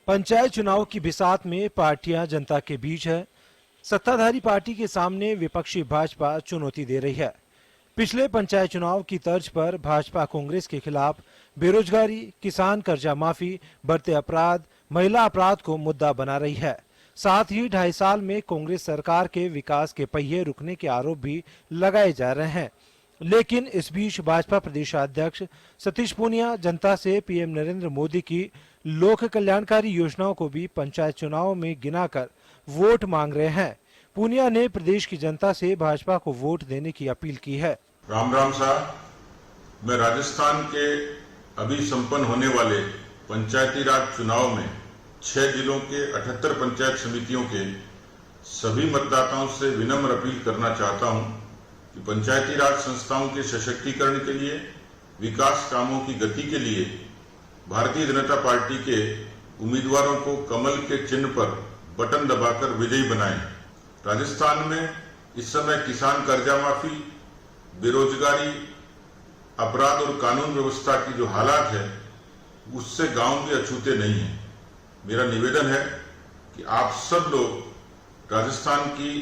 पंचायत चुनाव की बिसात में पार्टियां जनता के बीच है। सत्ताधारी पार्टी के सामने विपक्षी भाजपा चुनौती दे रही है। पिछले पंचायत चुनाव की तर्ज पर भाजपा कांग्रेस के खिलाफ बेरोजगारी, किसान कर्जा माफी, बढ़ते अपराध, महिला अपराध को मुद्दा बना रही है। साथ ही 2.5 साल में कांग्रेस सरकार के विकास के पहिए रुकने के आरोप भी लगाए जा रहे हैं। लेकिन इस बीच भाजपा प्रदेशाध्यक्ष सतीश पूनिया जनता से पीएम नरेंद्र मोदी की लोक कल्याणकारी योजनाओं को भी पंचायत चुनाव में गिनाकर वोट मांग रहे हैं। पूनिया ने प्रदेश की जनता से भाजपा को वोट देने की अपील की है। राम राम साहब, मैं राजस्थान के अभी संपन्न होने वाले पंचायती राज चुनाव में 6 जिलों के 78 पंचायत समितियों के सभी मतदाताओं से विनम्र अपील करना चाहता हूं कि पंचायती राज संस्थाओं के सशक्तिकरण के लिए, विकास कामों की गति के लिए भारतीय जनता पार्टी के उम्मीदवारों को कमल के चिन्ह पर बटन दबाकर विजयी बनाएं। राजस्थान में इस समय किसान कर्जा माफी, बेरोजगारी, अपराध और कानून व्यवस्था की जो हालात है उससे गांव भी अछूते नहीं है। मेरा निवेदन है कि आप सब लोग राजस्थान की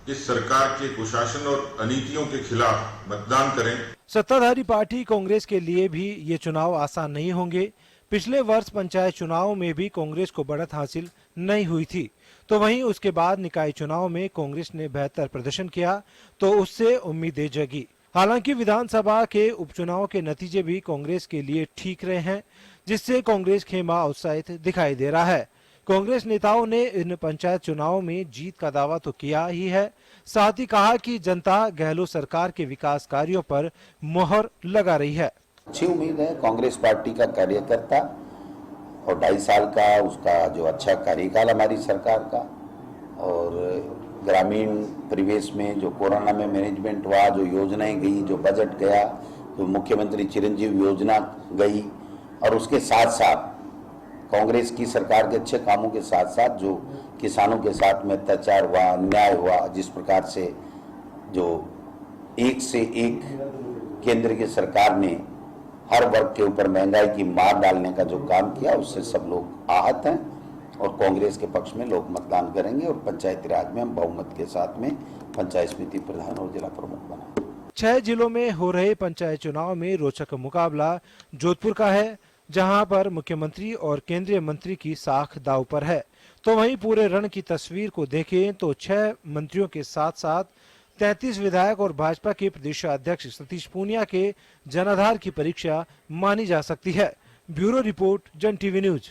इस सरकार के कुशासन और अनीतियों के खिलाफ मतदान करें। सत्ताधारी पार्टी कांग्रेस के लिए भी ये चुनाव आसान नहीं होंगे। पिछले वर्ष पंचायत चुनाव में भी कांग्रेस को बढ़त हासिल नहीं हुई थी, तो वहीं उसके बाद निकाय चुनाव में कांग्रेस ने बेहतर प्रदर्शन किया तो उससे उम्मीदें जगी। हालांकि विधानसभा के उपचुनाव के नतीजे भी कांग्रेस के लिए ठीक रहे हैं, जिससे कांग्रेस खेमा उत्साहित दिखाई दे रहा है। कांग्रेस नेताओं ने इन पंचायत चुनाव में जीत का दावा तो किया ही है, साथ ही कहा कि जनता गहलोत सरकार के विकास कार्यों पर मोहर लगा रही है। अच्छी उम्मीद है। कांग्रेस पार्टी का कार्यकर्ता और 2.5 साल का उसका जो अच्छा कार्यकाल हमारी सरकार का, और ग्रामीण परिवेश में जो कोरोना में मैनेजमेंट हुआ, जो योजनाएं गई, जो बजट गया, जो मुख्यमंत्री चिरंजीव योजना गई, और उसके साथ साथ कांग्रेस की सरकार के अच्छे कामों के साथ साथ जो किसानों के साथ में अत्याचार हुआ, अन्याय हुआ, जिस प्रकार से जो एक से एक केंद्र की सरकार ने हर वर्ग के ऊपर महंगाई की मार डालने का जो काम किया, उससे सब लोग आहत हैं और कांग्रेस के पक्ष में लोग मतदान करेंगे और पंचायती राज में हम बहुमत के साथ में पंचायत समिति प्रधान और जिला प्रमुख बनाएंगे। 6 जिलों में हो रहे पंचायत चुनाव में रोचक मुकाबला जोधपुर का है, जहां पर मुख्यमंत्री और केंद्रीय मंत्री की साख दांव पर है। तो वहीं पूरे रण की तस्वीर को देखें तो 6 मंत्रियों के साथ साथ 33 विधायक और भाजपा के प्रदेशाध्यक्ष सतीश पूनिया के जनाधार की परीक्षा मानी जा सकती है। ब्यूरो रिपोर्ट, जन टीवी न्यूज।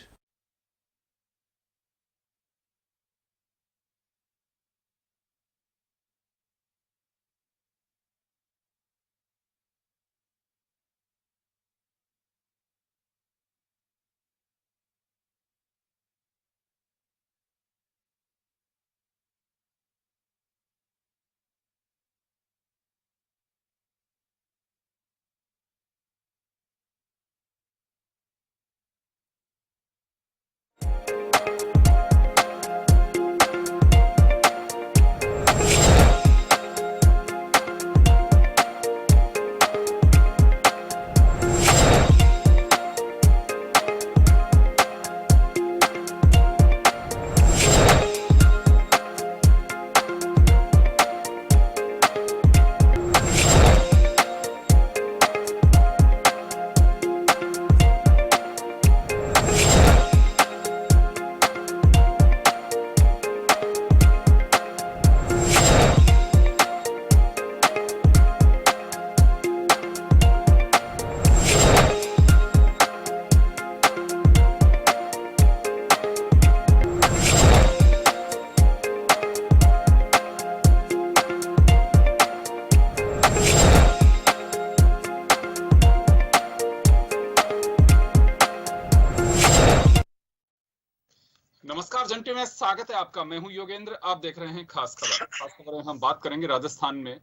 नमस्कार, जन टीवी में स्वागत है आपका। मैं हूं योगेंद्र, आप देख रहे हैं खास खबर। खास खबर में हम बात करेंगे राजस्थान में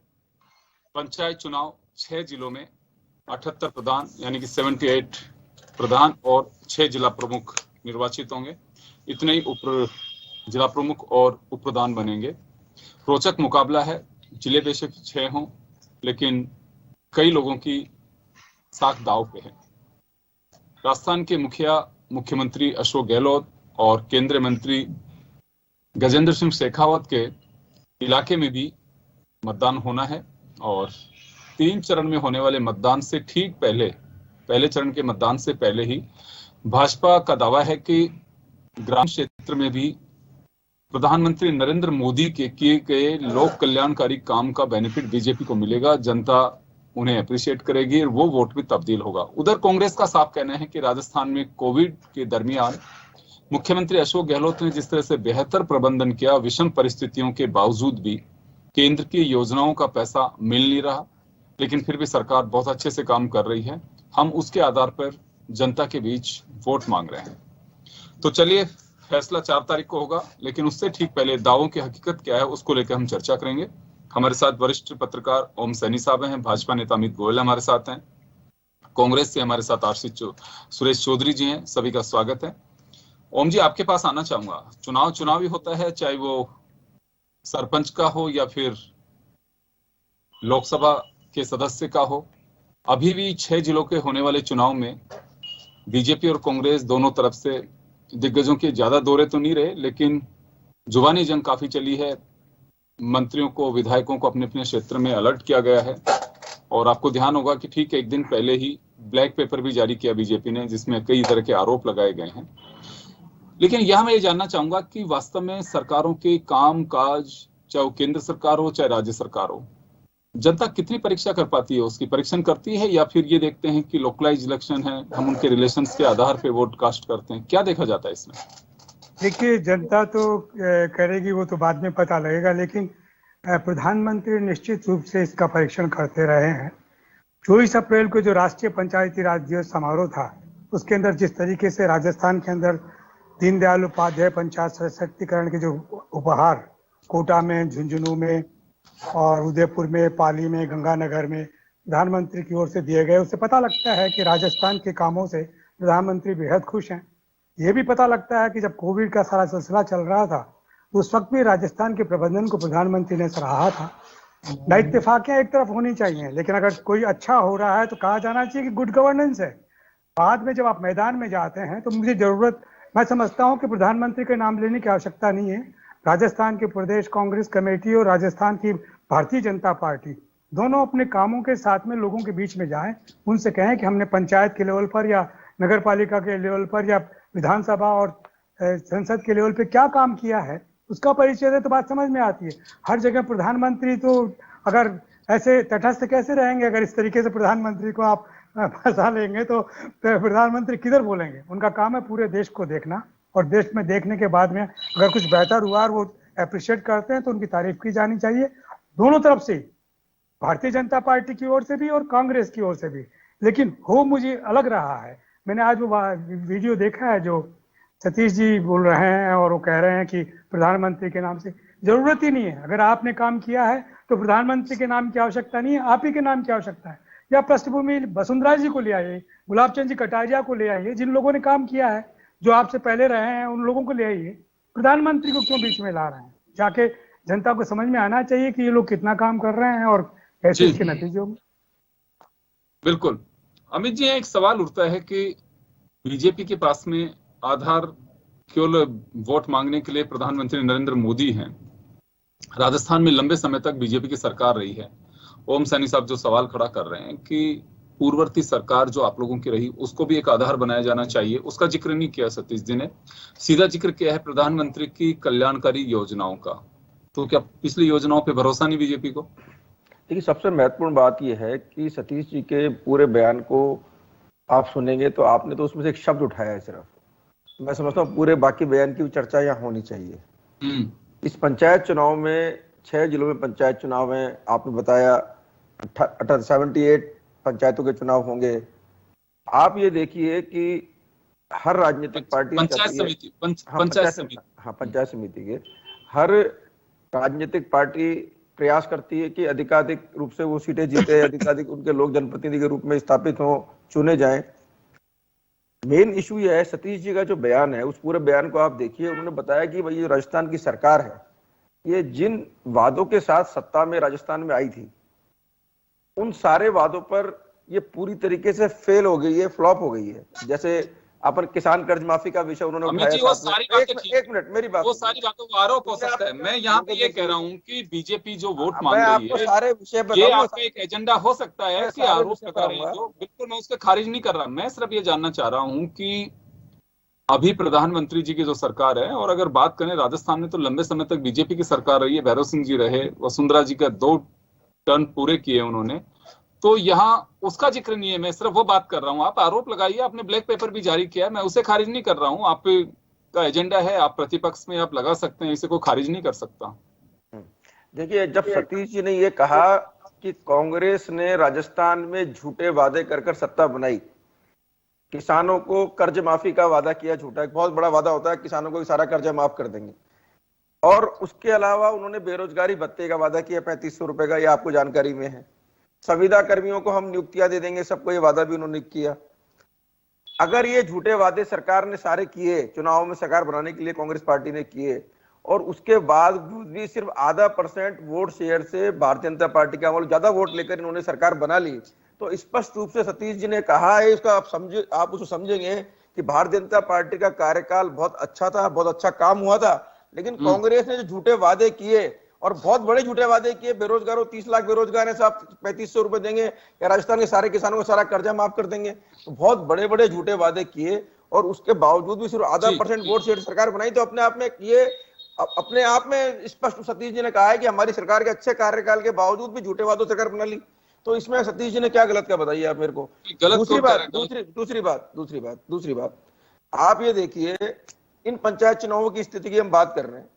पंचायत चुनाव 6 जिलों में 78 प्रधान यानी कि 78 प्रधान और 6 जिला प्रमुख निर्वाचित होंगे। इतने ही उप जिला प्रमुख और उप प्रधान बनेंगे। रोचक मुकाबला है। जिले बेशक 6 हों, लेकिन कई लोगों की साख दांव पे है। राजस्थान के मुखिया मुख्यमंत्री अशोक गहलोत और केंद्रीय मंत्री गजेंद्र सिंह शेखावत के इलाके में भी मतदान होना है। और 3 चरण में होने वाले मतदान से ठीक पहले चरण के मतदान से पहले ही भाजपा का दावा है कि ग्राम क्षेत्र में भी प्रधानमंत्री नरेंद्र मोदी के किए गए लोक कल्याणकारी काम का बेनिफिट बीजेपी को मिलेगा, जनता उन्हें अप्रिशिएट करेगी और वो वोट में तब्दील होगा। उधर कांग्रेस का साफ कहना है कि राजस्थान में कोविड के दरमियान मुख्यमंत्री अशोक गहलोत ने जिस तरह से बेहतर प्रबंधन किया, विषम परिस्थितियों के बावजूद भी केंद्र की योजनाओं का पैसा मिल नहीं रहा, लेकिन फिर भी सरकार बहुत अच्छे से काम कर रही है। हम उसके आधार पर जनता के बीच वोट मांग रहे हैं। तो चलिए, फैसला 4 तारीख को होगा, लेकिन उससे ठीक पहले दावों की हकीकत क्या है उसको लेकर हम चर्चा करेंगे। हमारे साथ वरिष्ठ पत्रकार ओम सैनी साहब हैं, भाजपा नेता अमित गोयल हमारे साथ हैं, कांग्रेस से हमारे साथ सुरेश चौधरी जी हैं। सभी का स्वागत है। ओम जी, आपके पास आना चाहूंगा। चुनाव ही होता है, चाहे वो सरपंच का हो या फिर लोकसभा के सदस्य का हो। अभी भी 6 जिलों के होने वाले चुनाव में बीजेपी और कांग्रेस दोनों तरफ से दिग्गजों के ज्यादा दौरे तो नहीं रहे, लेकिन जुबानी जंग काफी चली है। मंत्रियों को, विधायकों को अपने अपने क्षेत्र में अलर्ट किया गया है। और आपको ध्यान होगा कि ठीक 1 दिन पहले ही ब्लैक पेपर भी जारी किया बीजेपी ने, जिसमें कई तरह के आरोप लगाए गए हैं। लेकिन यह मैं ये जानना चाहूंगा कि वास्तव में सरकारों के काम काज, चाहे वो केंद्र सरकार हो चाहे राज्य सरकार हो, जनता कितनी परीक्षा कर पाती है, उसकी परीक्षण करती है, या फिर ये देखते हैं कि लोकलाइज इलेक्शन है, हम उनके रिलेशंस के आधार पे वोट कास्ट करते हैं? क्या देखा जाता है इसमें? देखिए, जनता तो करेगी, वो तो बाद में पता लगेगा, लेकिन प्रधानमंत्री निश्चित रूप से इसका परीक्षण करते रहे हैं। 24 अप्रैल को जो राष्ट्रीय पंचायती राज दिवस समारोह था, उसके अंदर जिस तरीके से राजस्थान के अंदर दीनदयाल उपाध्याय पंचायत सशक्तिकरण के जो उपहार कोटा में, झुंझुनू में और उदयपुर में, पाली में, गंगानगर में प्रधानमंत्री की ओर से दिए गए, उससे पता लगता है कि राजस्थान के कामों से प्रधानमंत्री बेहद खुश हैं। ये भी पता लगता है कि जब कोविड का सारा सिलसिला चल रहा था, तो उस वक्त भी राजस्थान के प्रबंधन को प्रधानमंत्री ने सराहा था। ना इत्तेफाकियां एक तरफ होनी चाहिए, लेकिन अगर कोई अच्छा हो रहा है तो कहा जाना चाहिए कि गुड गवर्नेंस है। बाद में जब आप मैदान में जाते हैं तो मुझे जरूरत, मैं समझता हूं कि प्रधानमंत्री के नाम लेने की आवश्यकता नहीं है। राजस्थान के प्रदेश कांग्रेस कमेटी और राजस्थान की भारतीय जनता पार्टी दोनों अपने कामों के साथ में लोगों के बीच में जाएं, उनसे कहें कि हमने पंचायत के लेवल पर या नगर पालिका के लेवल पर या विधानसभा और संसद के लेवल पे क्या काम किया है, उसका परिचय दे तो बात समझ में आती है। हर जगह प्रधानमंत्री तो अगर ऐसे तटस्थ कैसे रहेंगे? अगर इस तरीके से प्रधानमंत्री को आप फंसा लेंगे तो प्रधानमंत्री किधर बोलेंगे? उनका काम है पूरे देश को देखना, और देश में देखने के बाद में अगर कुछ बेहतर हुआ और वो अप्रिशिएट करते हैं तो उनकी तारीफ की जानी चाहिए, दोनों तरफ से, भारतीय जनता पार्टी की ओर से भी और कांग्रेस की ओर से भी। लेकिन हो मुझे अलग रहा है, मैंने आज वो वीडियो देखा है जो सतीश जी बोल रहे हैं और वो कह रहे हैं कि प्रधानमंत्री के नाम से, जरूरत ही नहीं है। अगर आपने काम किया है तो प्रधानमंत्री के नाम की आवश्यकता नहीं है, आप ही के नाम की आवश्यकता है। या पृष्ठभूमि वसुंधरा जी को ले आइए, गुलाब चंद जी कटारिया को ले आइए, जिन लोगों ने काम किया है, जो आपसे पहले रहे हैं, उन लोगों को ले आइए। प्रधानमंत्री को क्यों बीच में ला रहे हैं? जाके जनता को समझ में आना चाहिए कि ये लोग कितना काम कर रहे हैं और कैसे इसके नतीजे होंगे। बिल्कुल। अमित जी, एक सवाल उठता है कि बीजेपी के पास में आधार केवल वोट मांगने के लिए प्रधानमंत्री नरेंद्र मोदी हैं। राजस्थान में लंबे समय तक बीजेपी की सरकार रही है। ओम सैनी साहब जो सवाल खड़ा कर रहे हैं कि पूर्ववर्ती सरकार जो आप लोगों की रही, उसको भी एक आधार बनाया जाना चाहिए, उसका जिक्र नहीं किया सतीश जी ने। सीधा जिक्र किया है प्रधानमंत्री की कल्याणकारी योजनाओं का। तो क्या पिछली योजनाओं पे भरोसा नहीं बीजेपी को? देखिए, सबसे महत्वपूर्ण बात यह है कि सतीश जी के पूरे बयान को आप सुनेंगे तो आपने तो उसमें से एक शब्द उठाया है सिर्फ। मैं समझता हूँ पूरे बाकी बयान की चर्चा यहाँ होनी चाहिए। इस पंचायत चुनाव में 6 जिलों में पंचायत चुनाव है। आपने बताया 78 पंचायतों के चुनाव होंगे। आप ये देखिए कि हर राजनीतिक पार्टी, पंचायत समिति के हर राजनीतिक पार्टी प्रयास करती है कि अधिकाधिक रूप से वो सीटें जीते, अधिकाधिक उनके लोग जनप्रतिनिधि के रूप में स्थापित हों, चुने जाएं। मेन इशू यह है, सतीश जी का जो बयान है, उस पूरे बयान को आप देखिए। उन्होंने बताया कि भाई, ये राजस्थान की सरकार है, ये जिन वादों के साथ सत्ता में राजस्थान में आई थी, उन सारे वादों पर ये पूरी तरीके से फेल हो गई है, फ्लॉप हो गई है। जैसे अपन किसान कर्ज माफी का विषय उन्होंने अमित उठाया जी वो साथ में। सारी बातें ठीक एक मिनट मेरी बात वो सुनिए। सारी बातों का आरोप हो सकता है। मैं यहाँ पे ये कह रहा हूँ कि बीजेपी जो वोट मांग मैं रही आपको है सारे विषय ये बताऊंगा, आपका एक एजेंडा हो सकता है मैं कि सारे आरोप विषय लगा रहे हैं बताऊंगा। जो, बिल्कुल मैं उसको खारिज नहीं कर रहा। मैं सिर्फ ये जानना चाह रहा हूँ कि अभी प्रधानमंत्री जी की जो सरकार है, और अगर बात करें राजस्थान में तो लंबे समय तक बीजेपी की सरकार रही है, भैरव सिंह जी रहे, वसुंधरा जी का 2 टर्म पूरे किए उन्होंने, तो यहाँ उसका जिक्र नहीं है। मैं सिर्फ वो बात कर रहा हूँ। आप आरोप लगाइए, आपने ब्लैक पेपर भी जारी किया है, मैं उसे खारिज नहीं कर रहा हूँ। आपका एजेंडा है, आप प्रतिपक्ष में आप लगा सकते हैं, इसे कोई खारिज नहीं कर सकता। देखिए, जब सतीश जी ने ये कहा कि कांग्रेस ने राजस्थान में झूठे वादे कर कर सत्ता बनाई, किसानों को कर्ज माफी का वादा किया, झूठा, एक बहुत बड़ा वादा होता है किसानों को सारा कर्जा माफ कर देंगे, और उसके अलावा उन्होंने बेरोजगारी भत्ते का वादा किया 3500 रुपए का, ये आपको जानकारी में है। संविदा कर्मियों को हम नियुक्तियां दे देंगे, सबको ये वादा भी उन्होंने किया। अगर ये झूठे वादे सरकार ने सारे किए, चुनाव में सरकार बनाने के लिए कांग्रेस पार्टी ने किए, और उसके बाद भी सिर्फ आधा % वोट शेयर से भारतीय जनता पार्टी का ज्यादा वोट लेकर इन्होंने सरकार बना ली, तो स्पष्ट रूप से सतीश जी ने कहा है, इसका आप उसको समझेंगे कि भारतीय जनता पार्टी का कार्यकाल बहुत अच्छा था, बहुत अच्छा काम हुआ था, लेकिन कांग्रेस ने जो झूठे वादे किए, और बहुत बड़े झूठे वादे किए, बेरोजगारों 30 लाख बेरोजगार है, साहब 3500 रुपए देंगे, या राजस्थान के सारे किसानों को सारा कर्जा माफ कर देंगे, तो बहुत बड़े बड़े झूठे वादे किए, और उसके बावजूद भी सिर्फ आधा % वोट शेयर सरकार बनाई। तो अपने आप में ये अपने आप में स्पष्ट सतीश जी ने कहा है कि हमारी सरकार के अच्छे कार्यकाल के बावजूद भी झूठे वादों सरकार बना ली। तो इसमें सतीश जी ने क्या गलत, क्या बताइए आप मेरे को। दूसरी बात आप ये देखिए, इन पंचायत चुनावों की स्थिति की हम बात कर रहे हैं,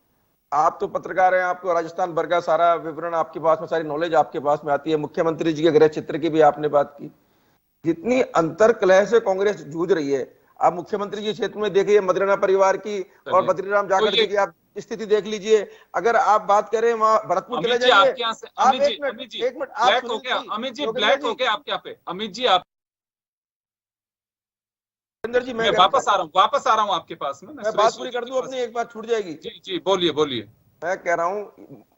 आप तो पत्रकार हैं, आपको राजस्थान भर का सारा विवरण आपके पास में, सारी नॉलेज आपके पास में आती है। मुख्यमंत्री जी के गृह क्षेत्र की भी आपने बात की, जितनी अंतरकलह से कांग्रेस जूझ रही है, आप मुख्यमंत्री जी क्षेत्र में देखिए, मदरेना परिवार की और बद्रीराम जाखड़ जी की आप स्थिति देख लीजिए। अगर आप बात करें वहां भरतपुर चले जाइए, आपके यहाँ से आप अमित जी ब्लैक हो गया, अमित जी ब्लैक हो गया आपके यहाँ पे। अमित जी आप जी, मैं वापस आ रहा हूँ आपके पास में। मैं बात पूरी कर दूं अपनी, एक बात छूट जाएगी। जी बोलिए। मैं कह रहा हूं,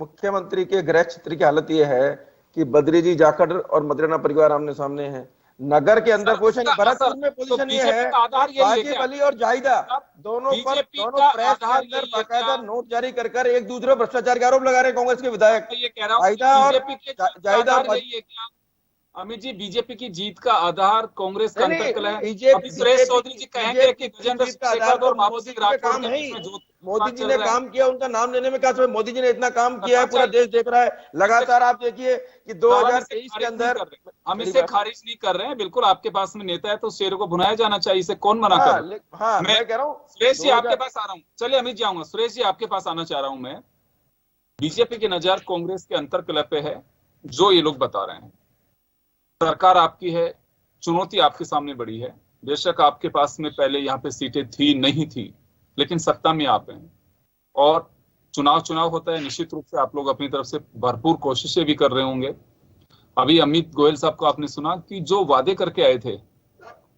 मुख्यमंत्री के गृह क्षेत्र की हालत यह है कि बद्री जी जाखड़ और मदरेना परिवार आमने सामने हैं। नगर के अंदर पोजीशन, भरतपुर में पोजीशन ये है, बाजी अली और जाहिदा दोनों प्रेस के अंदर बाकायदा नोट जारी कर कर एक दूसरे पर भ्रष्टाचार के आरोप लगा रहे हैं कांग्रेस के विधायक। ये कह रहा हूँ जाहिदा अमित जी, बीजेपी की जीत का आधार कांग्रेस का अंतर्कलह है। अभी सुरेश चौधरी जी कहेंगे कि गजेंद्र शेखावत और मोदी जी का काम है, मोदी जी ने काम किया, उनका नाम लेने में क्या समय, मोदी जी ने इतना काम किया है, पूरा देश देख रहा है लगातार। आप देखिए कि 2023 के अंदर हम इसे खारिज नहीं कर रहे हैं, बिल्कुल आपके पास में नेता है तो शेर को भुनाया जाना चाहिए, इसे कौन मना कर रहा है। हाँ, मैं कह रहा हूँ सुरेश जी आपके पास आ रहा हूँ, चलिए अमित जी आऊंगा, सुरेश जी आपके पास आना चाह रहा हूं मैं। बीजेपी की नजर कांग्रेस के अंतर्कलह पे है, जो ये लोग बता रहे हैं। सरकार आपकी है, चुनौती आपके सामने बड़ी है। बेशक आपके पास में पहले यहाँ पे सीटें थी नहीं थी, लेकिन सत्ता में आप हैं, और चुनाव होता है, निश्चित रूप से आप लोग अपनी तरफ से भरपूर कोशिशें भी कर रहे होंगे। अभी अमित गोयल साहब को आपने सुना कि जो वादे करके आए थे,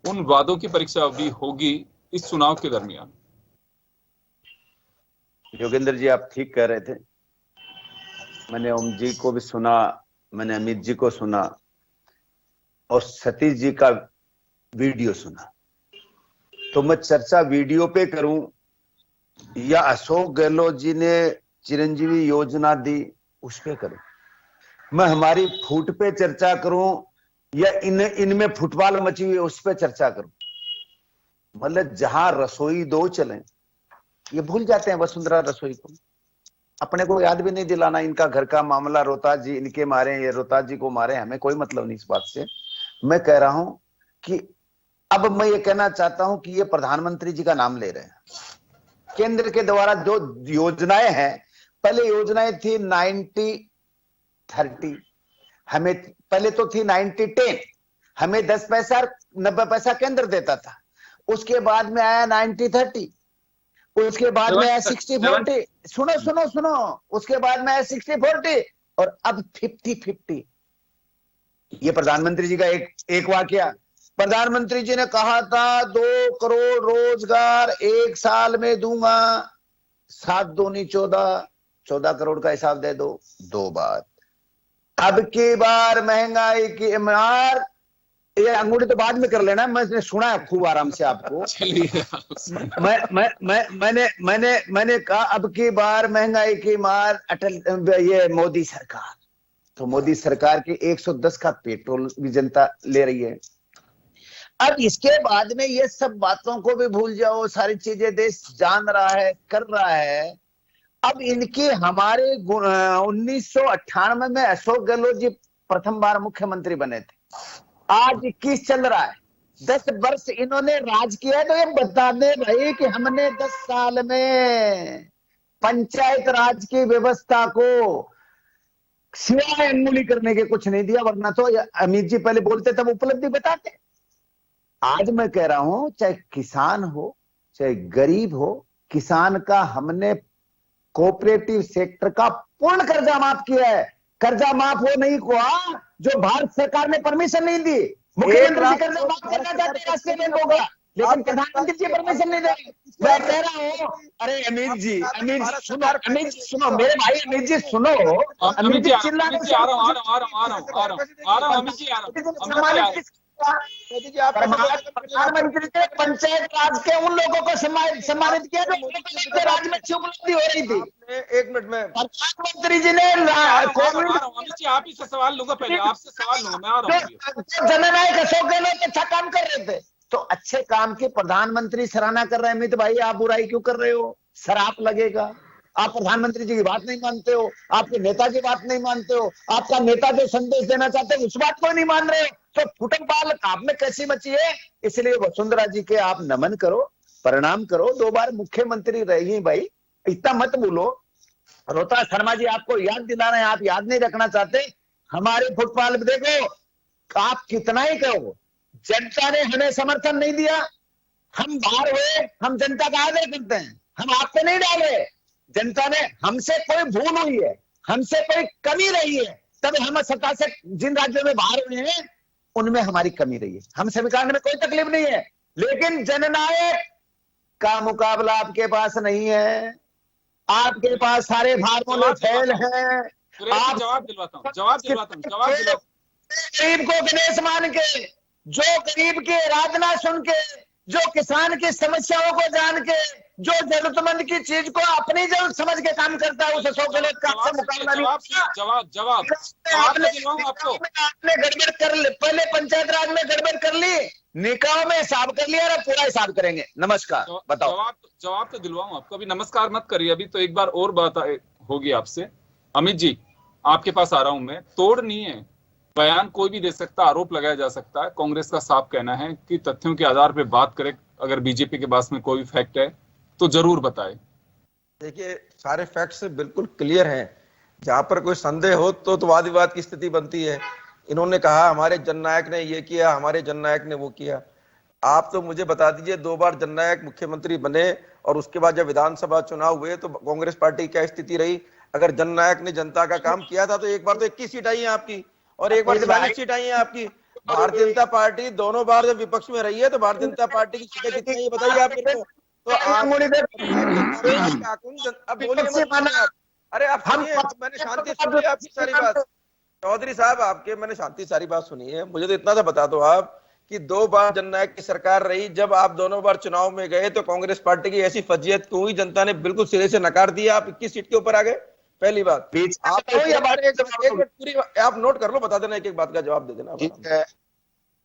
उन वादों की परीक्षा भी होगी इस चुनाव के दरमियान। योगेंद्र जी, आप ठीक कह रहे थे। मैंने ओम जी को भी सुना, मैंने अमित जी को सुना, और सतीश जी का वीडियो सुना। तो मैं चर्चा वीडियो पे करूं या अशोक गहलोत जी ने चिरंजीवी योजना दी उस पे करूं, मैं हमारी फूट पे चर्चा करूं या इनमें फुटबॉल मची हुई उस पे चर्चा करूं। मतलब जहां रसोई दो चले, ये भूल जाते हैं वसुंधरा रसोई को, अपने को याद भी नहीं दिलाना इनका घर का मामला, रोहतास जी इनके मारे, ये रोहतास जी को मारे, हमें कोई मतलब नहीं इस बात से। मैं कह रहा हूं कि अब मैं ये कहना चाहता हूं कि ये प्रधानमंत्री जी का नाम ले रहे हैं। केंद्र के द्वारा जो योजनाएं हैं, पहले योजनाएं थी 90-30, हमें पहले तो थी 90-10, हमें 10 पैसा 90 पैसा केंद्र देता था। उसके बाद में आया 90-30, उसके बाद में आया 60-40, सुनो, उसके बाद में आया 60-40, और अब 50-50। ये प्रधानमंत्री जी का एक वाकया। प्रधानमंत्री जी ने कहा था 2 करोड़ रोजगार 1 साल में दूंगा, 7 दूनी 14 करोड़ का हिसाब दे दो, 2 बार। अब की बार महंगाई की मार ये अंगूठी तो बाद में कर लेना, मैंने सुना है खूब आराम से आपको। चलिए मैंने कहा अब की बार महंगाई की मार ये मोदी सरकार, तो मोदी सरकार के 110 का पेट्रोल भी जनता ले रही है। अब इसके बाद में ये सब बातों को भी भूल जाओ, सारी चीजें देश जान रहा है, कर रहा है। अब इनके हमारे 1998 में अशोक गहलोत जी प्रथम बार मुख्यमंत्री बने थे, आज 21 चल रहा है, 10 वर्ष इन्होंने राज किया है। तो ये बता दे भाई कि हमने 10 साल में पंचायत राज की व्यवस्था को सिवाय अंगुली करने के कुछ नहीं दिया, वरना तो अमित जी पहले बोलते तब उपलब्धि बताते। आज मैं कह रहा हूं, चाहे किसान हो चाहे गरीब हो, किसान का हमने कोऑपरेटिव सेक्टर का पूर्ण कर्जा माफ किया है। कर्जा माफ हो नहीं हुआ जो भारत सरकार ने परमिशन नहीं दी। मुख्यमंत्री जी कर्जा माफ करना चाहते हैं, राष्ट्रीय बैंक होगा, लेकिन प्रधानमंत्री जी परमिशन नहीं देंगे। मैं कह रहा हूँ, अरे अमित जी सुनो मेरे भाई, अमित जी सुनो, अमित जी चिल्ला रहे, आ रहा हूँ अमित जी, प्रधानमंत्री ने पंचायत राज के उन लोगों को सम्मानित किया जो राज्य में अच्छी उपलब्धि हो रही थी। एक मिनट में प्रधानमंत्री जी ने अमित जी आप ही से सवाल लूंगा, पहले आपसे सवाल लूंगा, मैं आ रहा हूँ। जननायक अशोक गहलोत अच्छा काम कर रहे थे, तो अच्छे काम की प्रधानमंत्री सराहना कर रहे हैं। अमित भाई आप बुराई क्यों कर रहे हो? शराप लगेगा। आप प्रधानमंत्री जी की बात नहीं मानते हो, आपके नेता की बात नहीं मानते हो, आपका नेता जो संदेश देना चाहते हैं उस बात को नहीं मान रहे हो, तो फुटन पाल आप में कैसी मची है? इसलिए वसुंधरा जी के आप नमन करो, प्रणाम करो। 2 बार मुख्यमंत्री रही भाई, इतना मत बोलो। रोहतास शर्मा जी आपको याद दिला रहे हैं, आप याद नहीं रखना चाहते। हमारे फुटपाल देखो, आप कितना ही कहो, जनता ने हमें समर्थन नहीं दिया। हम बाहर हुए, हम जनता का आदर करते हैं, हम आपको नहीं डाले। जनता ने, हमसे कोई भूल हुई है, हमसे कोई कमी रही है, तब हम सत्ता से जिन राज्यों में बाहर हुए हैं उनमें हमारी कमी रही है, हम स्वीकारने में कोई तकलीफ नहीं है। लेकिन जननायक का मुकाबला आपके पास नहीं है, आपके पास सारे फार्मूले फेल हैं। आप जवाब दिलवाता हूँ। गरीब को गणेश मान के, जो गरीब की आराधना सुन के, जो किसान की समस्याओं को जान के, जो जरूरतमंद की चीज को अपनी जरूरत समझ के काम करता है, उस अशोक गहलोत का आपसे मुकाबला नहीं होगा। जवाब आपने गड़बड़ कर ली, पहले पंचायत राज में गड़बड़ कर ली, निकायों में हिसाब कर लिया, और पूरा हिसाब करेंगे। नमस्कार, बताओ। जवाब तो दिलवाऊं आपको, अभी नमस्कार मत करिए, अभी तो एक बार और बात होगी आपसे। अमित जी आपके पास आ रहा हूं मैं, तोड़ नहीं है, बयान कोई भी दे सकता, आरोप लगाया जा सकता है। कांग्रेस का साफ कहना है कि तथ्यों के आधार पर बात करें, अगर बीजेपी के पास में कोई फैक्ट है तो जरूर बताए। देखिए सारे फैक्ट्स बिल्कुल क्लियर हैं, जहां पर कोई संदेह हो तो वाद विवाद की स्थिति बनती है। इन्होंने कहा हमारे जननायक ने ये किया, हमारे जननायक ने वो किया। आप तो मुझे बता दीजिए, 2 बार जननायक मुख्यमंत्री बने और उसके बाद जब विधानसभा चुनाव हुए तो कांग्रेस पार्टी की क्या स्थिति रही? अगर जननायक ने जनता का काम किया था तो एक बार तो 21 सीट आई है आपकी, और एक बार 42 सीट आई है आपकी। भारतीय जनता पार्टी दोनों बार जब विपक्ष में रही है तो भारतीय जनता पार्टी की सीटें कितनी है बताइए आप मेरे को। तो अब बोलिए मत, अरे आप सुनिए, मैंने शांति सुनी आपकी सारी बात। चौधरी साहब आपके मैंने शांति सारी बात सुनी है, मुझे तो इतना सा बता दो आप कि 2 बार जननायक की सरकार रही, जब आप दोनों बार चुनाव में गए तो कांग्रेस पार्टी की ऐसी फजीयत क्यों हुई? जनता ने बिल्कुल सिरे से नकार दिया, आप 21 सीट के ऊपर आ गए। पहली बात आप पूरी आप नोट कर लो, बता देना, एक बात का जवाब दे देना।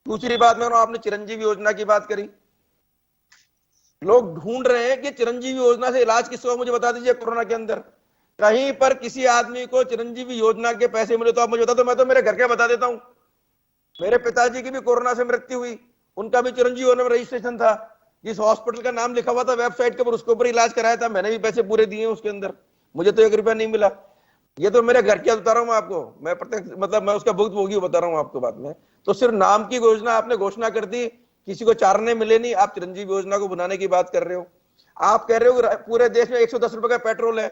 दूसरी बात में आपने चिरंजीवी योजना की बात करी, लोग ढूंढ रहे हैं कि चिरंजीवी योजना से इलाज किसको हुआ, मुझे बता दीजिए। कोरोना के अंदर कहीं पर किसी आदमी को चिरंजीवी योजना के पैसे मिले तो आप मुझे बता दो, मैं तो मेरे घर के बता देता हूं। मेरे पिताजी की भी कोरोना से मृत्यु हुई, उनका भी चिरंजीवी योजना में रजिस्ट्रेशन था, जिस हॉस्पिटल का नाम लिखा हुआ था वेबसाइट के ऊपर उसके ऊपर इलाज कराया था, मैंने भी पैसे पूरे दिए उसके अंदर, मुझे तो 1 रुपया नहीं मिला। ये तो मेरे घर की बता रहा हूँ आपको, मैं प्रत्यक्ष मतलब मैं उसका भुगतभोगी बता रहा हूँ आपको बाद में। तो सिर्फ नाम की योजना आपने घोषणा कर दी, किसी को चारने मिले नहीं, आप चिरंजीवी योजना को बनाने की बात कर रहे हो। आप कह रहे हो पूरे देश में 110 रुपए का पेट्रोल है,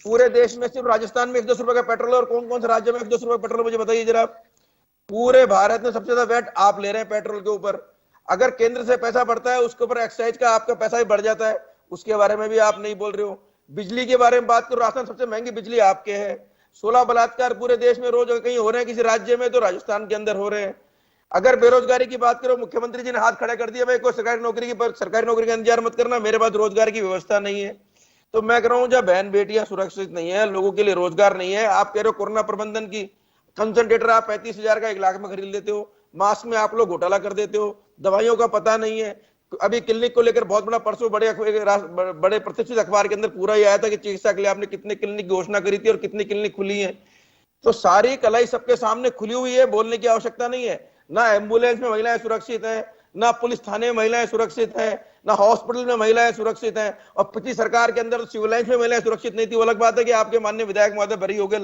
पूरे देश में सिर्फ राजस्थान में 110 रुपए का पेट्रोल है, और कौन कौन से राज्य में 110 रुपए पेट्रोल, मुझे बताइए जरा। पूरे भारत में सबसे ज्यादा वैट आप ले रहे हैं पेट्रोल के ऊपर। अगर केंद्र से पैसा बढ़ता है उसके ऊपर एक्साइज का आपका पैसा भी बढ़ जाता है, उसके बारे में भी आप नहीं बोल रहे हो। बिजली के बारे में बात करो, राजस्थान सबसे महंगी बिजली आपके है। 16 बलात्कार पूरे देश में रोज कहीं हो रहे हैं किसी राज्य में, तो राजस्थान के अंदर हो रहे हैं। अगर बेरोजगारी की बात करो, मुख्यमंत्री जी ने हाथ खड़ा कर दिया, भाई कोई सरकारी नौकरी का इंतजार मत करना, मेरे पास रोजगार की व्यवस्था नहीं है। तो मैं कह रहा हूं, जब बहन बेटियां सुरक्षित नहीं है, लोगों के लिए रोजगार नहीं है, आप कह रहे हो कोरोना प्रबंधन की कंसंट्रेटर आप 35,000 का 1 लाख में खरीद लेते हो, मास्क में आप लोग घोटाला कर देते हो, दवाइयों का पता नहीं है। अभी क्लिनिक को लेकर बहुत बड़ा, परसों बड़े प्रतिष्ठित अखबार के अंदर पूरा ही आया था कि चिकित्सा के लिए आपने कितने क्लिनिक की घोषणा करी थी और कितनी क्लिनिक खुली है। तो सारी कलाई सबके सामने खुली हुई है, बोलने की आवश्यकता नहीं है। ना एम्बुलेंस में महिलाएं सुरक्षित हैं, ना पुलिस थाने में महिलाएं सुरक्षित हैं, ना हॉस्पिटल में महिलाएं सुरक्षित हैं, और पिछली सरकार के अंदर सिविल लाइंस में महिलाएं सुरक्षित नहीं थी। वो अलग बात है कि आपके माननीय विधायक महोदय बरी हो गए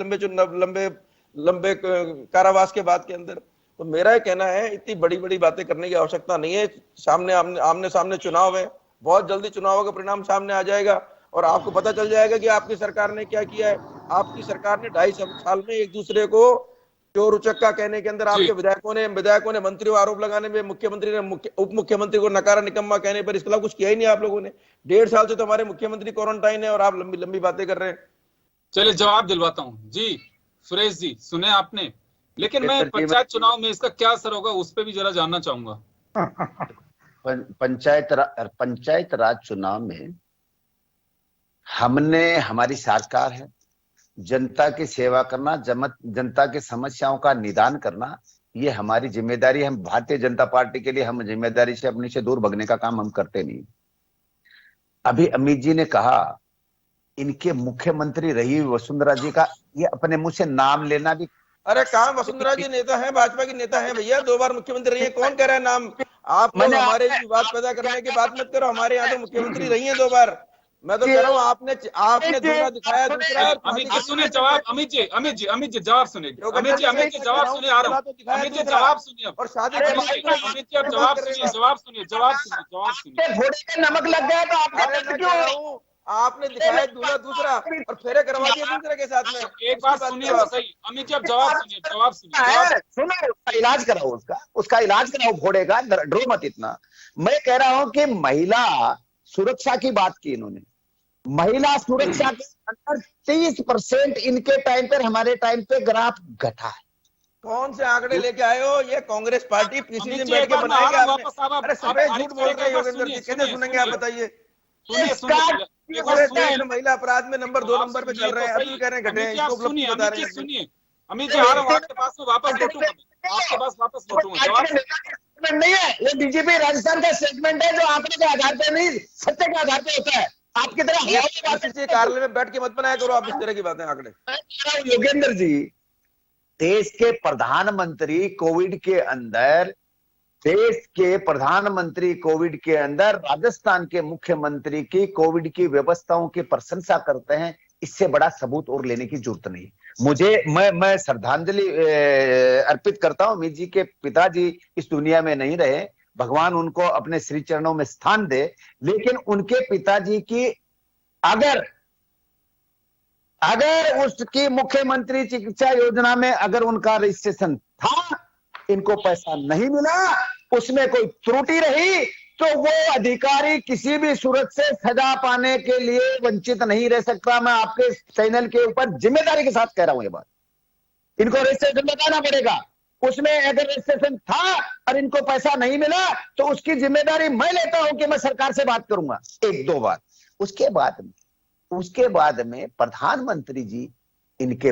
लंबे कारावास के बाद के अंदर। तो मेरा ये कहना है, इतनी बड़ी बड़ी बातें करने की आवश्यकता नहीं है। सामने आमने सामने चुनाव है, बहुत जल्दी चुनाव का परिणाम सामने आ जाएगा और आपको पता चल जाएगा कि आपकी सरकार ने क्या किया है। आपकी सरकार ने 2.5 साल में एक दूसरे को चोर उचक्का कहने के अंदर आपके विधायकों ने मंत्रियों आरोप लगाने में, मुख्यमंत्री ने उप मुख्यमंत्री को नकारा निकम्मा कहने पर, इसके अलावा कुछ किया ही नहीं आप लोगों ने। 1.5 साल से तो हमारे मुख्यमंत्री क्वारंटाइन है और आप लंबी लंबी बातें कर रहे हैं। चलिए जवाब दिलवाता हूँ जी। सुरेश जी, सुने आपने, लेकिन मैं पंचायत चुनाव में इसका क्या असर होगा उस पर भी जरा जानना चाहूंगा। पंचायत राज चुनाव में हमारी सरकार है, जनता की सेवा करना, जनता की समस्याओं का निदान करना, ये हमारी जिम्मेदारी है। हम भारतीय जनता पार्टी के लिए हम जिम्मेदारी से अपने से दूर भगने का काम हम करते नहीं। अभी अमित जी ने कहा इनके मुख्यमंत्री रही वसुंधरा जी का, ये अपने मुंह से नाम लेना भी, अरे कहाँ वसुंधरा जी नेता है, भाजपा की नेता है भैया, 2 बार मुख्यमंत्री रही है, कौन कह रहा है नाम? आप लोग हमारे विवाद पैदा करने की बात मत करो, हमारे यहाँ तो मुख्यमंत्री रही है 2 बार। मैं तो कह रहा हूँ आपने दूसरा दिखाया, दूसरा। अमित जी सुने जवाब, अमित जी जवाब सुने, अमित जी जवाब सुने, आ रहा हूँ, अमित जी जवाब सुनिए, और शादी अमित जी आप जवाब सुनिए। घोड़े पे नमक लग गया तो आप क्यों? आपने दिखाया दूल्हा दूसरा और फेरे करवा दिए दूसरे के साथ में। एक बात सुनिए तो सही, अमित जी आप जवाब सुनिए। सुनो, इलाज कराओ उसका इलाज कराओ घोड़े का, डरो मत इतना। मैं कह रहा हूं कि महिला सुरक्षा की बात की इन्होंने, महिला सुरक्षा के अंदर 30% इनके टाइम पर, हमारे टाइम पे ग्राफ घटा है। कौन से आंकड़े लेके आए हो? ये कांग्रेस पार्टी पीसी में बैठ के बनाएगा। अरे सफेद झूठ बोल रहे हैं योगेंद्र जी, कैसे सुनेंगे आप बताइए? महिला अपराध में नंबर 2 नंबर पे चल रहे हैं, अभी कह रहे हैं घटे हैं, इसको उपलब्धि बता रहे हैं। सुनिए अमित जी, आ रहा हूं आपके पास में, वापस लौटूंगा, आपके पास वापस लौटूंगा। जवाब नहीं है, ये बीजेपी राजस्थान का स्टेटमेंट है जो आंकड़े के आधार पे नहीं, सत्य के आधार पे होता है। आपकी तरह कार्यालय में बैठ के मत बनाया करो आप इस तरह की बातें आंकड़े। योगेंद्र जी, देश के प्रधानमंत्री कोविड के अंदर, राजस्थान के मुख्यमंत्री की कोविड की व्यवस्थाओं की प्रशंसा करते हैं। इससे बड़ा सबूत और लेने की जरूरत नहीं। मैं श्रद्धांजलि अर्पित करता हूं। अमित जी के पिताजी इस दुनिया में नहीं रहे, भगवान उनको अपने श्री चरणों में स्थान दे, लेकिन उनके पिताजी की अगर उसकी मुख्यमंत्री चिकित्सा योजना में अगर उनका रजिस्ट्रेशन था, इनको पैसा नहीं मिला, उसमें कोई त्रुटि रही, तो वो अधिकारी किसी भी सूरत से सजा पाने के लिए वंचित नहीं रह सकता। मैं आपके चैनल के ऊपर जिम्मेदारी के साथ कह रहा हूं ये बात। इनको रजिस्ट्रेशन बताना पड़ेगा, उसमें अगर रजिस्ट्रेशन था और इनको पैसा नहीं मिला तो उसकी जिम्मेदारी मैं लेता हूं कि मैं सरकार से बात करूंगा। 1-2 बात उसके बाद में प्रधानमंत्री जी इनके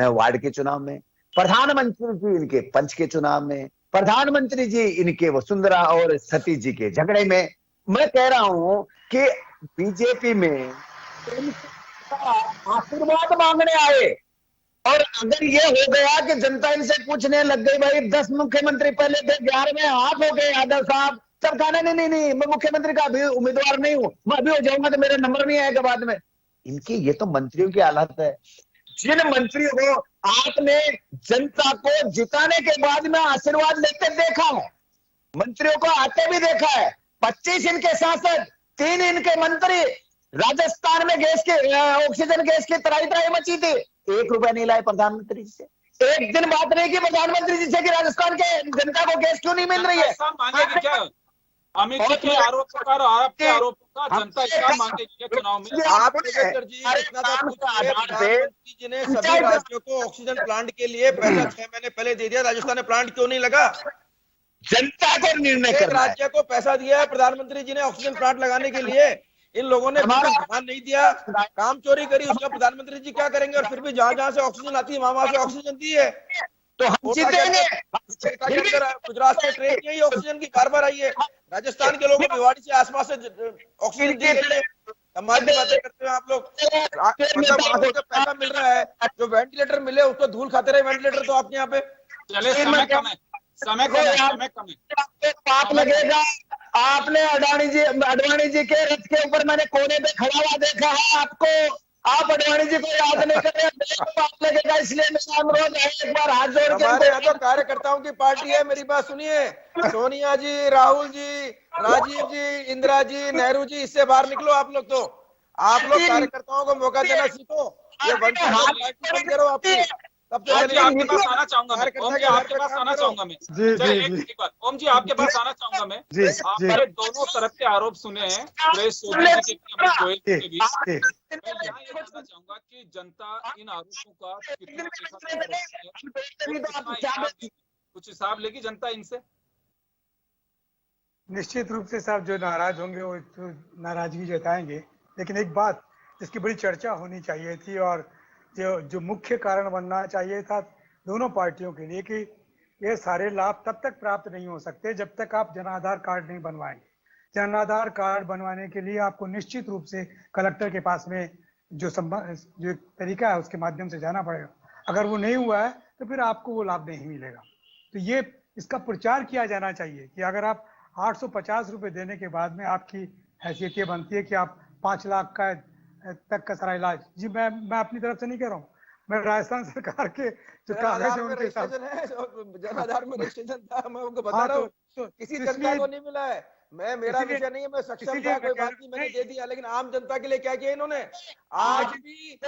वार्ड के चुनाव में, प्रधानमंत्री जी इनके पंच के चुनाव में, प्रधानमंत्री जी इनके वसुंधरा और सतीश जी के झगड़े में। मैं कह रहा हूं कि बीजेपी में आशीर्वाद मांगने आए, और अगर ये हो गया कि जनता इनसे पूछने लग गई, भाई 10 मुख्यमंत्री पहले थे, 11वें आप हो गए यादव साहब, तब कहना नहीं, मैं मुख्यमंत्री का अभी उम्मीदवार नहीं हूं, मैं अभी हो जाऊंगा तो मेरा नंबर नहीं आएगा बाद में। इनकी ये तो मंत्रियों की हालत है। जिन मंत्रियों को आपने जनता को जिताने के बाद में आशीर्वाद लेते देखा है, मंत्रियों को आते भी देखा है, 25 इनके सांसद, 3 इनके मंत्री, राजस्थान में ऑक्सीजन गैस की त्राही मची थी, 1 रुपया नहीं लाए प्रधानमंत्री जी से। एक दिन बात नहीं की प्रधानमंत्री जी से कि राजस्थान के जनता को गैस क्यों नहीं मिल रही है। अमित जी के आरोपों का जनता हिसाब मांगेगी क्या चुनाव में? प्रधानमंत्री जी ने सभी राज्यों को ऑक्सीजन प्लांट के लिए पैसा 6 महीने पहले दे दिया, राजस्थान में प्लांट क्यों नहीं लगा? जनता को निर्णय एक करना है। राज्य को पैसा दिया है प्रधानमंत्री जी ने ऑक्सीजन प्लांट लगाने के लिए, इन लोगों ने हमारा ध्यान नहीं दिया, काम चोरी करी, उसका प्रधानमंत्री जी क्या करेंगे? और फिर भी जहां जहां से ऑक्सीजन आती है वहां से ऑक्सीजन दी है। तो हम कोटा के जीतेंगे। कोटा के अंदर गुजरात से ट्रेन यही ऑक्सीजन की बार बार आई है, राजस्थान के लोगों को भिवाड़ी से आसपास से ऑक्सीजन दी गई है। कमाल की बातें करते हैं आप लोग। मतलब आपको जो पैसा मिल रहा है, जो वेंटिलेटर मिले उसको धूल खाते रहे वेंटिलेटर तो आपके यहाँ पे। चले, समय कम है, समय कम है, समय कम है। पाप लगेगा। आपने अडवाणी जी के रथ के ऊपर मैंने कोने पे खड़ा हुआ देखा है आपको। आप अडवाणी जी को याद नहीं कर रहे, पाप लगेगा। इसलिए मेरा अनुरोध है, एक बार हाथ जोड़ के हमारे यहाँ तो कार्यकर्ताओं की पार्टी है, मेरी बात सुनिए। सोनिया जी, राहुल जी, राजीव जी, इंदिरा जी, नेहरू जी, इससे बाहर निकलो आप लोग। तो आप लोग कार्यकर्ताओं को मौका देना सीखो। ये पार्टी बंद करो आपकी, तब तो ओम जी चलेगी। आपके पास आना चाहूंगा मैं, ओम जी आपके पास आना चाहूंगा मैं। जी, चलिए, जी, एक बात, ओम जी आपके पास आना चाहूंगा मैं। जी, आपने दोनों तरफ के आरोप सुने हैं, सुरेश सोनी जी के भी, अमित गोयल जी के भी। मैं यहाँ ये जानना चाहूंगा कि जनता इन आरोपों का कितना कुछ हिसाब लेगी जनता इनसे? निश्चित रूप से साहब जो नाराज होंगे वो तो नाराजगी जताएंगे, लेकिन एक बात जिसकी बड़ी चर्चा होनी चाहिए थी और जो मुख्य कारण बनना चाहिए था दोनों पार्टियों के लिए कि ये सारे लाभ तब तक प्राप्त नहीं हो सकते जब तक आप जन आधार कार्ड नहीं बनवाएंगे। जन आधार कार्ड बनवाने के लिए आपको निश्चित रूप से कलेक्टर के पास में जो तरीका है उसके माध्यम से जाना पड़ेगा। अगर वो नहीं हुआ है तो फिर आपको वो लाभ नहीं मिलेगा। तो ये इसका प्रचार किया जाना चाहिए कि अगर आप 850 रुपये देने के बाद में आपकी हैसियत ये बनती है कि आप 5 लाख का तक का सारा इलाज। जी मैं अपनी तरफ से नहीं कह रहा हूँ, मैं राजस्थान सरकार के जो कागज है उनके हिसाब से जन आधार में रजिस्ट्रेशन था, मैं उनको बता रहा हूँ किसी जनता को नहीं मिला है। मेरा विषय नहीं है, मैं सक्षम था, कोई बात नहीं, मैंने दे दिया। लेकिन आम जनता के लिए क्या किया इन्होंने? आज भी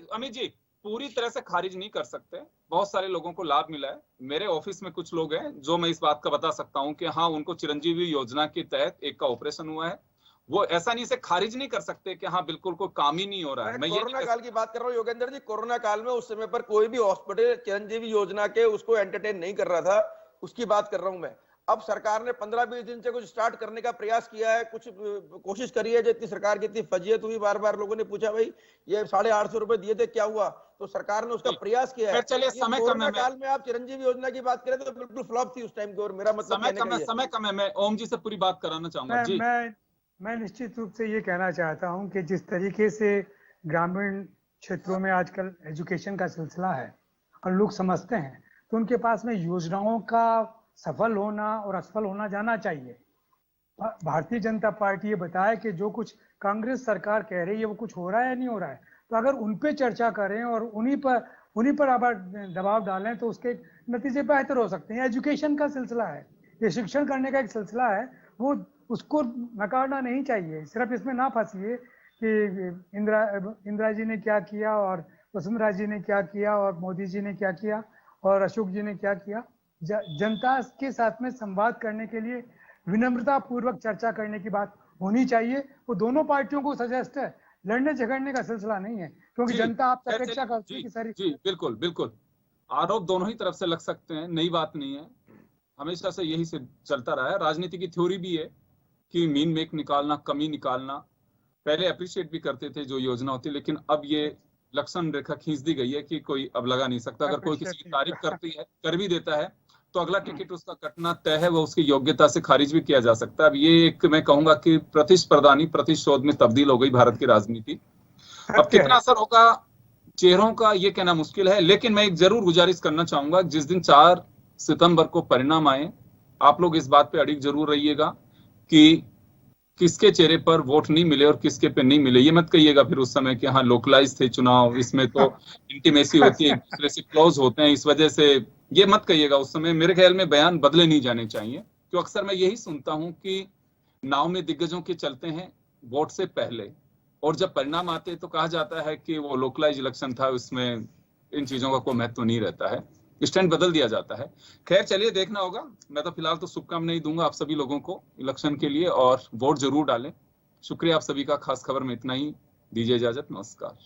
अमित जी पूरी तरह से खारिज नहीं कर सकते, बहुत सारे लोगों को लाभ मिला है। मेरे ऑफिस में कुछ लोग हैं जो मैं इस बात का बता सकता हूं कि हाँ उनको चिरंजीवी योजना के तहत एक का ऑपरेशन हुआ है। वो ऐसा नहीं से खारिज नहीं कर सकते कि हाँ बिल्कुल कोई काम ही नहीं हो रहा है। मैं कोरोना काल की बात कर रहा हूँ योगेंद्र जी। कोरोना काल में उस समय पर कोई भी हॉस्पिटल चिरंजीवी योजना के उसको एंटरटेन नहीं कर रहा था, उसकी बात कर रहा हूं मैं। अब सरकार ने 15-20 दिन से कुछ स्टार्ट करने का प्रयास किया है, कुछ कोशिश करी है। जितनी सरकार की इतनी फजीयत हुई, बार बार लोगों ने पूछा भाई ये 850 रुपए दिए थे क्या हुआ, तो सरकार ने उसका प्रयास किया है। चलिए समय कम है, काल में आप चिरंजीवी योजना की बात करें तो बिल्कुल फ्लॉप थी उस टाइम की। और मेरा मतलब समय कम है, मैं ओम जी से पूरी बात कराना चाहूंगा जी। मैं निश्चित रूप से ये कहना चाहता हूं कि जिस तरीके से ग्रामीण क्षेत्रों में आजकल एजुकेशन का सिलसिला है और लोग समझते हैं तो उनके पास में योजनाओं का सफल होना और असफल होना जाना चाहिए। भारतीय जनता पार्टी ये बताए कि जो कुछ कांग्रेस सरकार कह रही है वो कुछ हो रहा है या नहीं हो रहा है, तो अगर उन पे चर्चा करें और उन्हीं पर अब दबाव डालें तो उसके नतीजे बेहतर हो सकते हैं। एजुकेशन का सिलसिला है, ये शिक्षण करने का एक सिलसिला है, वो उसको नकारना नहीं चाहिए। सिर्फ इसमें ना फंसिए कि इंदिरा जी ने क्या किया और वसुंधरा जी ने क्या किया और मोदी जी ने क्या किया और अशोक जी ने क्या किया। जनता के साथ में संवाद करने के लिए विनम्रता पूर्वक चर्चा करने की बात होनी चाहिए। वो दोनों पार्टियों को सजेस्ट है, लड़ने झगड़ने का सिलसिला नहीं है, क्योंकि जनता आपसे अपेक्षा करती है कि सारी जी बिल्कुल आरोप दोनों ही तरफ से लग सकते हैं, नई बात नहीं है, हमेशा से यही से चलता रहा है। राजनीति की थ्योरी भी है कि मीन मेक निकालना, कमी निकालना। पहले अप्रिशिएट भी करते थे जो योजना होती, लेकिन अब ये लक्षण रेखा खींच दी गई है कि कोई अब लगा नहीं सकता। अगर कोई किसी की तारीफ करती है, कर भी देता है, तो अगला टिकट उसका कटना तय है, वो उसकी योग्यता से खारिज भी किया जा सकता है। अब ये एक मैं कहूंगा कि प्रतिस्पर्धानी प्रतिशोध में तब्दील हो गई भारत की राजनीति। अब कितना असर होगा चेहरों का ये कहना मुश्किल है, लेकिन मैं एक जरूर गुजारिश करना चाहूंगा, जिस दिन 4 सितंबर को परिणाम आए, आप लोग इस बात पे अड़िग जरूर रहिएगा कि किसके चेहरे पर वोट नहीं मिले और किसके पे नहीं मिले। ये मत कहिएगा फिर उस समय कि हाँ लोकलाइज थे चुनाव, इसमें तो इंटीमेसी होती है, एक दूसरे से क्लोज होते हैं, इस वजह से ये मत कहिएगा उस समय। मेरे ख्याल में बयान बदले नहीं जाने चाहिए, क्यों अक्सर मैं यही सुनता हूं कि नाव में दिग्गजों के चलते हैं वोट से पहले, और जब परिणाम आते हैं तो कहा जाता है कि वो लोकलाइज इलेक्शन था, उसमें इन चीजों का कोई महत्व नहीं रहता है, स्टैंड बदल दिया जाता है। खैर चलिए देखना होगा। मैं तो फिलहाल तो शुभकामनाएं दूंगा आप सभी लोगों को इलेक्शन के लिए, और वोट जरूर डालें। शुक्रिया आप सभी का। खास खबर में इतना ही। दीजिए इजाजत, नमस्कार।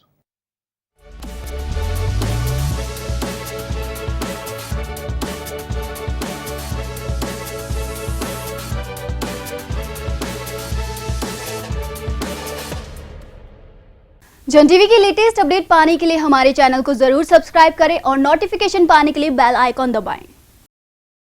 जन टीवी की लेटेस्ट अपडेट पाने के लिए हमारे चैनल को जरूर सब्सक्राइब करें और नोटिफिकेशन पाने के लिए बेल आइकॉन दबाएं।